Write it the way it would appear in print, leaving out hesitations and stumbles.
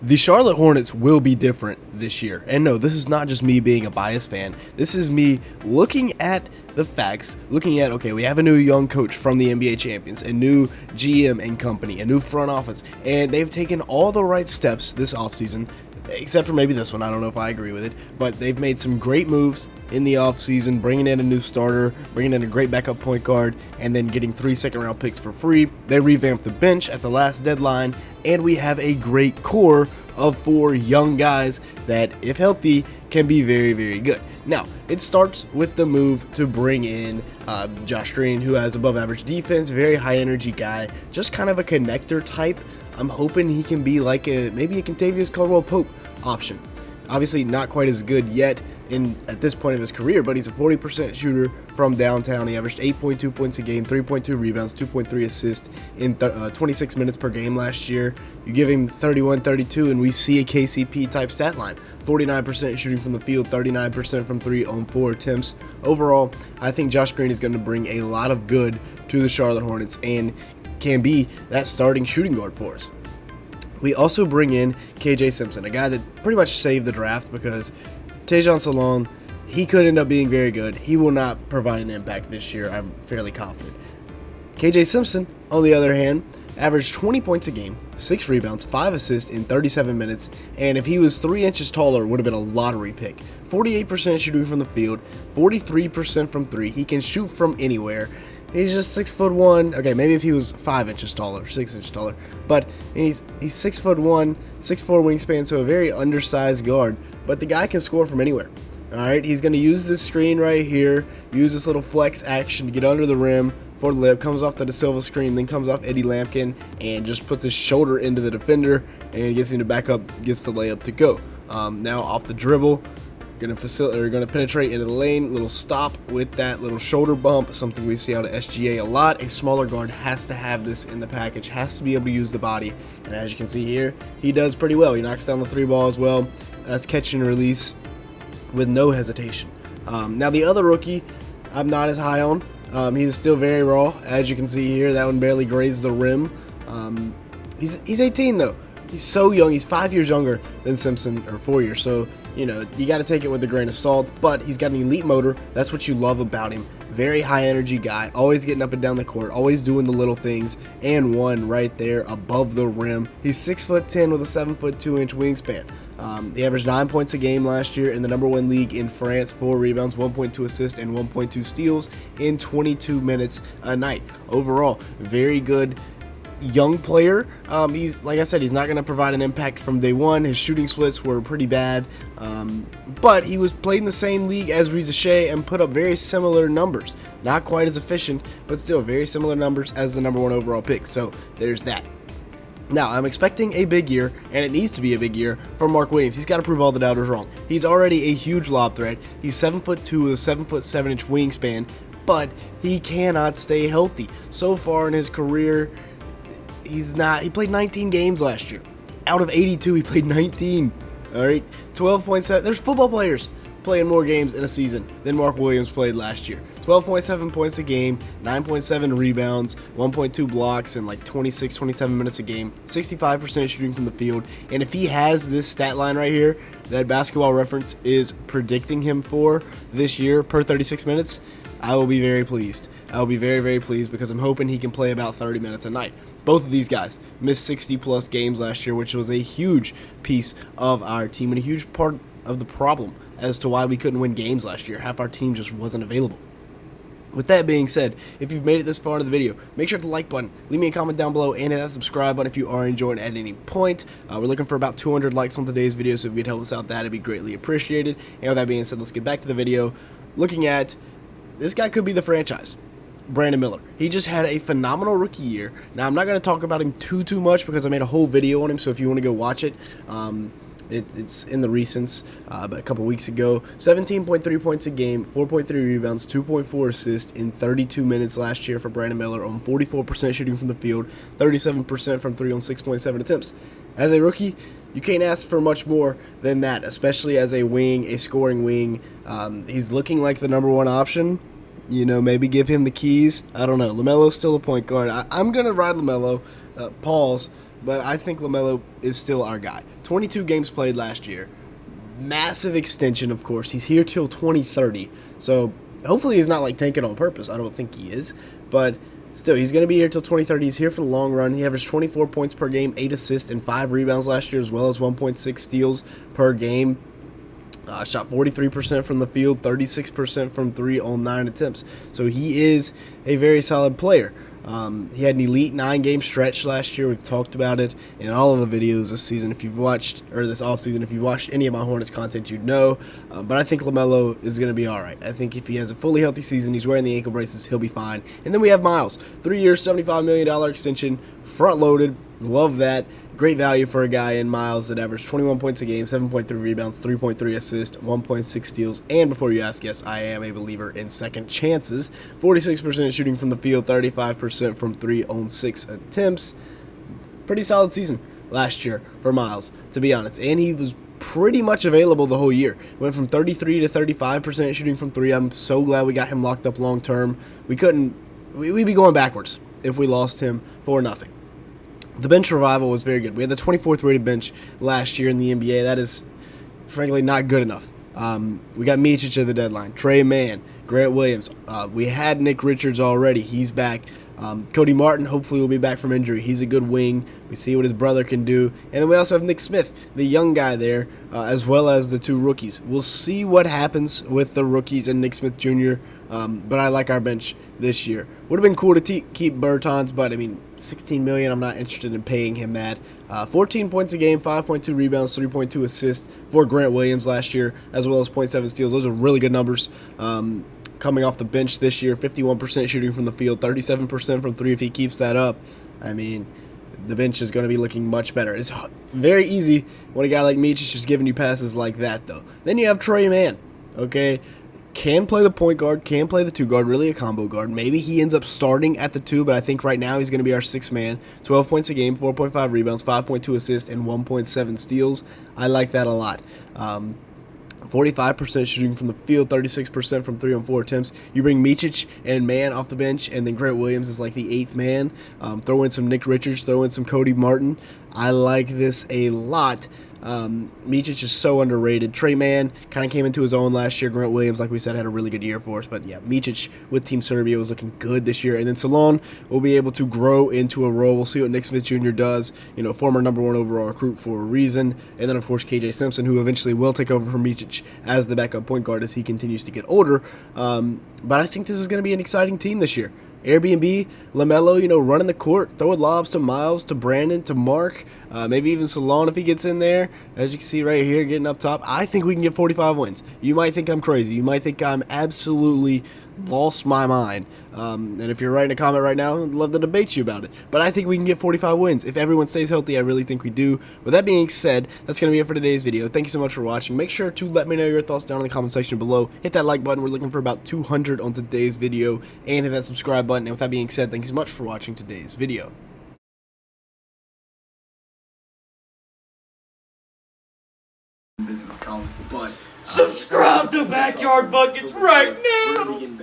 The Charlotte Hornets will be different this year. And no, this is not just me being a biased fan. This is me looking at the facts, looking at, okay, we have a new young coach from the NBA champions, a new GM and company, a new front office, and they've taken all the right steps this offseason, except for maybe this one. I don't know if I agree with it, but they've made some great moves in the offseason, bringing in a new starter, bringing in a great backup point guard, and then getting 3 second-round picks for free. They revamped the bench at the last deadline, and we have a great core of 4 young guys that, if healthy, can be very, very good. Now, it starts with the move to bring in Josh Green, who has above-average defense, very high-energy guy, just kind of a connector type. I'm hoping he can be like maybe a Kentavious Caldwell-Pope option. Obviously, not quite as good yet at this point of his career, but he's a 40% shooter from downtown. He averaged 8.2 points a game, 3.2 rebounds, 2.3 assists in 26 minutes per game last year. You give him 31-32, and we see a KCP type stat line. 49% shooting from the field, 39% from 3 on 4 attempts. Overall, I think Josh Green is going to bring a lot of good to the Charlotte Hornets and can be that starting shooting guard for us. We also bring in KJ Simpson, a guy that pretty much saved the draft because Tajon Salon, he could end up being very good. He will not provide an impact this year, I'm fairly confident. KJ Simpson, on the other hand, averaged 20 points a game, 6 rebounds, 5 assists in 37 minutes, and if he was 3 inches taller, would have been a lottery pick. 48% shooting from the field, 43% from 3. He can shoot from anywhere. He's just 6'1". Okay, maybe if he was 5 inches taller, 6 inches taller, but he's 6'1", 6'4" wingspan, so a very undersized guard. But the guy can score from anywhere. All right, he's going to use this screen right here, use this little flex action to get under the rim for the layup. Comes off the De Silva screen, then comes off Eddie Lampkin and just puts his shoulder into the defender and gets him to back up, gets the layup to go. Now off the dribble. Going to penetrate into the lane, little stop with that little shoulder bump, something we see out of SGA a lot. A smaller guard has to have this in the package, has to be able to use the body, and as you can see here, he does pretty well. He knocks down the 3 ball as well. That's catch and release with no hesitation. Now the other rookie, I'm not as high on. He's still very raw, as you can see here. That one barely grazed the rim. He's 18 though. He's so young. He's 5 years younger than Simpson, or 4 years. So, you know, you got to take it with a grain of salt. But he's got an elite motor. That's what you love about him. Very high energy guy. Always getting up and down the court. Always doing the little things. And one right there above the rim. He's 6'10" with a 7'2" wingspan. He averaged 9 points a game last year in the #1 league in France, 4 rebounds, 1.2 assists, and 1.2 steals in 22 minutes a night. Overall, very good young player. He's, like I said, he's not going to provide an impact from day one. His shooting splits were pretty bad, but he was played in the same league as Reza Shea and put up very similar numbers. Not quite as efficient, but still very similar numbers as the #1 overall pick. So there's that. Now, I'm expecting a big year, and it needs to be a big year, for Mark Williams. He's got to prove all the doubters wrong. He's already a huge lob threat. He's 7'2" with a 7'7" wingspan, but he cannot stay healthy. So far in his career, he played 19 games last year. Out of 82, he played 19. All right, 12.7. There's football players playing more games in a season than Mark Williams played last year. 12.7 points a game, 9.7 rebounds, 1.2 blocks in like 26, 27 minutes a game, 65% shooting from the field. And if he has this stat line right here that Basketball Reference is predicting him for this year per 36 minutes, I will be very pleased. I will be very, very pleased because I'm hoping he can play about 30 minutes a night. Both of these guys missed 60-plus games last year, which was a huge piece of our team and a huge part of the problem as to why we couldn't win games last year. Half our team just wasn't available. With that being said, if you've made it this far into the video, make sure to like button, leave me a comment down below, and hit that subscribe button if you are enjoying at any point. We're looking for about 200 likes on today's video, so if you could help us out, that'd be greatly appreciated. And with that being said, let's get back to the video. Looking at, this guy could be the franchise. Brandon Miller. He just had a phenomenal rookie year. Now, I'm not going to talk about him too much because I made a whole video on him, so if you want to go watch it, it's in the recents, a couple weeks ago. 17.3 points a game, 4.3 rebounds, 2.4 assists in 32 minutes last year for Brandon Miller on 44% shooting from the field, 37% from 3 on 6.7 attempts. As a rookie, you can't ask for much more than that, especially as a wing, a scoring wing. He's looking like the #1 option. You know, maybe give him the keys. I don't know. LaMelo's still a point guard. I'm going to ride LaMelo. Pause. but I think LaMelo is still our guy. 22 games played last year. Massive extension, of course. He's here till 2030. So hopefully he's not like tanking on purpose. I don't think he is. But still, he's going to be here till 2030. He's here for the long run. He averaged 24 points per game, 8 assists, and 5 rebounds last year, as well as 1.6 steals per game. Shot 43% from the field, 36% from 3 on 9 attempts. So he is a very solid player. He had an elite 9-game stretch last year. We've talked about it in all of the videos this season. If you've watched, or this offseason, if you've watched any of my Hornets content, you'd know. But I think LaMelo is going to be all right. I think if he has a fully healthy season, he's wearing the ankle braces, he'll be fine. And then we have Miles. 3 years, $75 million extension, front-loaded. Love that. Great value for a guy in Miles that averaged 21 points a game, 7.3 rebounds, 3.3 assists, 1.6 steals. And before you ask, yes, I am a believer in second chances. 46% shooting from the field, 35% from 3 on 6 attempts. Pretty solid season last year for Miles, to be honest. And he was pretty much available the whole year. Went from 33 to 35% shooting from 3. I'm so glad we got him locked up long term. We'd be going backwards if we lost him for nothing. The bench revival was very good. We had the 24th rated bench last year in the NBA. That is, frankly, not good enough. We got Micic at the deadline, Trey Mann, Grant Williams. We had Nick Richards already. He's back. Cody Martin hopefully will be back from injury. He's a good wing. We see what his brother can do. And then we also have Nick Smith, the young guy there, as well as the 2 rookies. We'll see what happens with the rookies and Nick Smith Jr., but I like our bench this year. Would have been cool to keep Bertans, but I mean, $16 million, I'm not interested in paying him that. 14 points a game, 5.2 rebounds, 3.2 assists for Grant Williams last year, as well as 0.7 steals. Those are really good numbers. Coming off the bench this year, 51% shooting from the field, 37% from 3 if he keeps that up. I mean, the bench is going to be looking much better. It's very easy when a guy like Micic is just giving you passes like that, though. Then you have Trey Mann, okay? Can play the point guard, can play the 2 guard, really a combo guard. Maybe he ends up starting at the 2, but I think right now he's going to be our 6th man. 12 points a game, 4.5 rebounds, 5.2 assists, and 1.7 steals. I like that a lot. 45% shooting from the field, 36% from 3 on 4 attempts. You bring Micic and Mann off the bench, and then Grant Williams is like the 8th man. Throw in some Nick Richards, throw in some Cody Martin. I like this a lot. Micic is so underrated. Trey Mann kind of came into his own last year. Grant Williams, like we said, had a really good year for us. But yeah, Micic with Team Serbia was looking good this year. And then Solon will be able to grow into a role. We'll see what Nick Smith Jr. does. You know, former number 1 overall recruit for a reason. And then, of course, KJ Simpson, who eventually will take over from Micic as the backup point guard as he continues to get older. But I think this is going to be an exciting team this year. Airbnb, LaMelo, you know, running the court, throwing lobs to Miles, to Brandon, to Mark, maybe even Solon if he gets in there. As you can see right here, getting up top, I think we can get 45 wins. You might think I'm crazy. You might think I'm absolutely lost my mind. And if you're writing a comment right now, I'd love to debate you about it. But I think we can get 45 wins. If everyone stays healthy, I really think we do. With that being said, that's going to be it for today's video. Thank you so much for watching. Make sure to let me know your thoughts down in the comment section below. Hit that like button. We're looking for about 200 on today's video. And hit that subscribe button. And with that being said, thank you so much for watching today's video. Subscribe to Backyard Buckets right now!